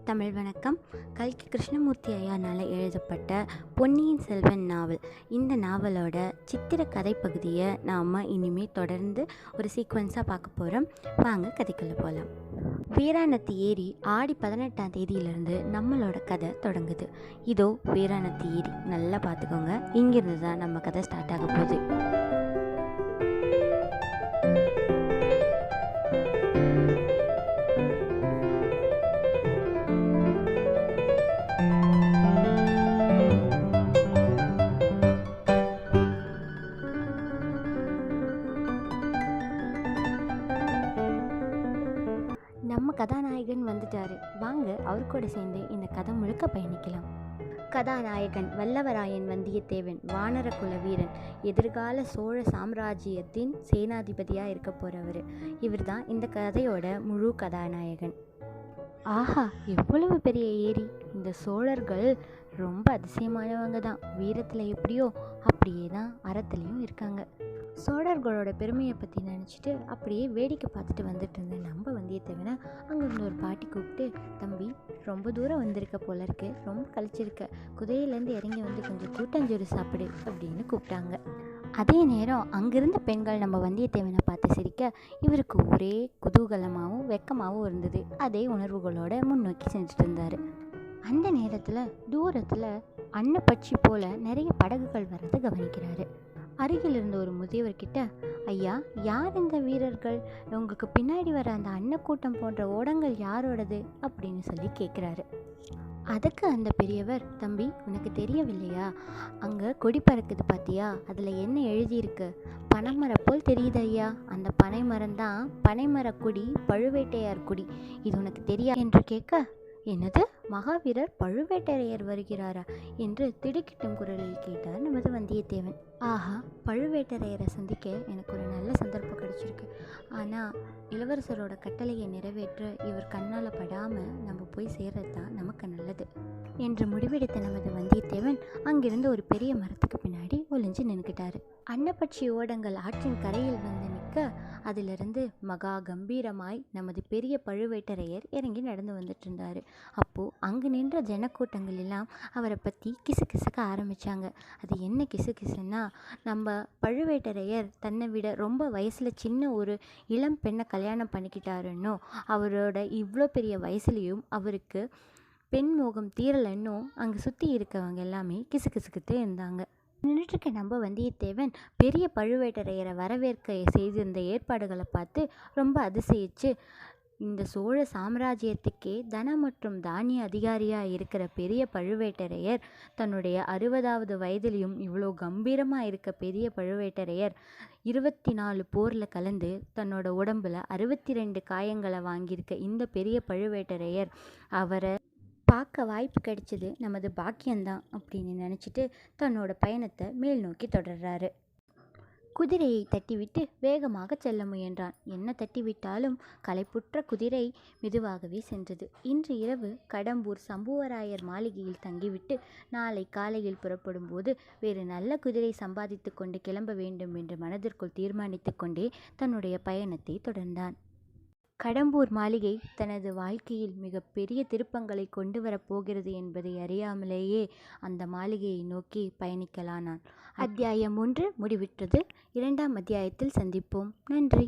தமிழ் வணக்கம். கல்கி கிருஷ்ணமூர்த்தி ஐயானால் எழுதப்பட்ட பொன்னியின் செல்வன் நாவல். இந்த நாவலோட சித்திர கதை பகுதியை நாம் இனிமேல் தொடர்ந்து ஒரு சீக்வன்ஸாக பார்க்க போகிறோம். வாங்க கதைக்குள்ளே போகலாம். வீராணத்தி ஏரி ஆடி 18ஆம் தேதியிலிருந்து நம்மளோட கதை தொடங்குது. இதோ வீராணத்தி ஏரி, நல்லா பார்த்துக்கோங்க. இங்கிருந்து தான் நம்ம கதை ஸ்டார்ட் ஆக போகுது. நம்ம கதாநாயகன் வந்துட்டாரு, வாங்க அவர் கூட சேர்ந்து இந்த கதை முழுக்க பயணிக்கலாம். கதாநாயகன் வல்லவராயன் வந்தியத்தேவன், வானர குல வீரன், எதிர்கால சோழ சாம்ராஜ்யத்தின் சேனாதிபதியாக இருக்க போகிறவர். இவர் தான் இந்த கதையோட முழு கதாநாயகன். ஆஹா, எவ்வளவு பெரிய ஏரி! இந்த சோழர்கள் ரொம்ப அதிசயமானவங்க தான். வீரத்தில் எப்படியோ அப்படியே தான் அறத்துலேயும் இருக்காங்க. சோழர்களோட பெருமையை பற்றி நினச்சிட்டு அப்படியே வேடிக்கை பார்த்துட்டு வந்துட்டு இருந்தேன் நம்ம வந்தியத்தேவனை அங்கேருந்து ஒரு பாட்டி கூப்பிட்டு, தம்பி ரொம்ப தூரம் வந்திருக்க போல இருக்கு, ரொம்ப கழிச்சிருக்க, குதிரையிலேருந்து இறங்கி வந்து கொஞ்சம் கூட்டாஞ்சோறு சாப்பிடு அப்படின்னு கூப்பிட்டாங்க. அதே நேரம் அங்கிருந்த பெண்கள் நம்ம வந்தியத்தேவனை பார்த்து சிரிக்க இவருக்கு ஒரே குதூகலமாகவும் வெக்கமாகவும் இருந்தது. அதே உணர்வுகளோட முன்னோக்கி செஞ்சுட்டு இருந்தார். அந்த நேரத்தில் தூரத்தில் அன்னப்பட்சி போல நிறைய படகுகள் வர்றதை கவனிக்கிறாரு. அருகில் இருந்த ஒரு முதியவர்கிட்ட, ஐயா, யார் இந்த வீரர்கள்? உங்களுக்கு பின்னாடி வர அந்த அன்னக்கூட்டம் போன்ற ஓடங்கள் யாரோடது அப்படின்னு சொல்லி கேட்குறாரு. அதுக்கு அந்த பெரியவர், தம்பி உனக்கு தெரியவில்லையா? அங்கே கொடி பறக்குது பார்த்தியா? அதில் என்ன எழுதியிருக்கு? பனைமரம் போல் தெரியுது ஐயா. அந்த பனைமரம் தான் பனைமர கொடி, பழுவேட்டையார் கொடி. இது உனக்கு தெரியா என்று கேட்க, என்னது, மகாவீரர் பழுவேட்டரையர் வருகிறாரா என்று திடுக்கிட்டும் குரலில் கேட்டார் நமது வந்தியத்தேவன். ஆஹா, பழுவேட்டரையரை சந்திக்க எனக்கு ஒரு நல்ல சந்தர்ப்பம் கிடைச்சிருக்கு. ஆனால் இளவரசரோட கட்டளையை நிறைவேற்ற இவர் கண்ணால் படாமல் நம்ம போய் சேர்றது தான் நமக்கு நல்லது என்று முடிவெடுத்த நமது வந்தியத்தேவன் அங்கிருந்து ஒரு பெரிய மரத்துக்கு பின்னாடி ஒளிஞ்சு நின்றுக்கிட்டாரு. அன்னப்பட்சி ஓடங்கள் ஆற்றின் கரையில் வந்து நிற்க அதிலிருந்து மகா கம்பீரமாய் நமது பெரிய பழுவேட்டரையர் இறங்கி நடந்து வந்துட்டு இருந்தார். அப்போது அங்கு நின்ற ஜனக்கூட்டங்கள் எல்லாம் அவரை பற்றி கிசுகிசுக்க ஆரம்பித்தாங்க. அது என்ன கிசுகிசுன்னா, நம்ம பழுவேட்டரையர் தன்னை விட ரொம்ப வயசில் சின்ன ஒரு இளம் பெண்ணை கல்யாணம் பண்ணிக்கிட்டாருன்னோ, அவரோட இவ்வளோ பெரிய வயசுலேயும் அவருக்கு பெண் மோகம் தீரலைன்னோ அங்கே சுற்றி இருக்கவங்க எல்லாமே கிசுகிசுக்கிட்டே இருந்தாங்க. நின்றுட்டுருக்க நம்ம வந்தியத்தேவன் பெரிய பழுவேட்டரையரை வரவேற்க செய்திருந்த ஏற்பாடுகளை பார்த்து ரொம்ப அதிசயிச்சு, இந்த சோழ சாம்ராஜ்யத்துக்கே தன மற்றும் தானிய அதிகாரியாக இருக்கிற பெரிய பழுவேட்டரையர் தன்னுடைய 60வது வயதிலையும் இவ்வளோ கம்பீரமாக இருக்க பெரிய பழுவேட்டரையர் 24 போரில் கலந்து தன்னோட உடம்பில் 62 காயங்களை வாங்கியிருக்க இந்த பெரிய பழுவேட்டரையர், அவரை பார்க்க வாய்ப்பு கிடைச்சது நமது பாக்கியம்தான் அப்படின்னு நினச்சிட்டு தன்னோட பயணத்தை மேல் நோக்கி தொடர்றாரு. குதிரையை தட்டிவிட்டு வேகமாக செல்ல முயன்றான். என்ன தட்டிவிட்டாலும் களைப்புற்ற குதிரை மெதுவாகவே சென்றது. இன்று இரவு கடம்பூர் சம்புவராயர் மாளிகையில் தங்கிவிட்டு நாளை காலையில் புறப்படும் போது வேறு நல்ல குதிரை சம்பாதித்து கொண்டு கிளம்ப வேண்டும் என்று மனதிற்குள் தீர்மானித்து கொண்டே தன்னுடைய பயணத்தை தொடர்ந்தான். கடம்பூர் மாளிகை தனது வாழ்க்கையில் மிக பெரிய திருப்பங்களை கொண்டு வரப்போகிறது என்பதை அறியாமலேயே அந்த மாளிகையை நோக்கி பயணிக்கலானான். அத்தியாயம் 1 முடிவிட்டது. 2ஆம் அத்தியாயத்தில் சந்திப்போம். நன்றி.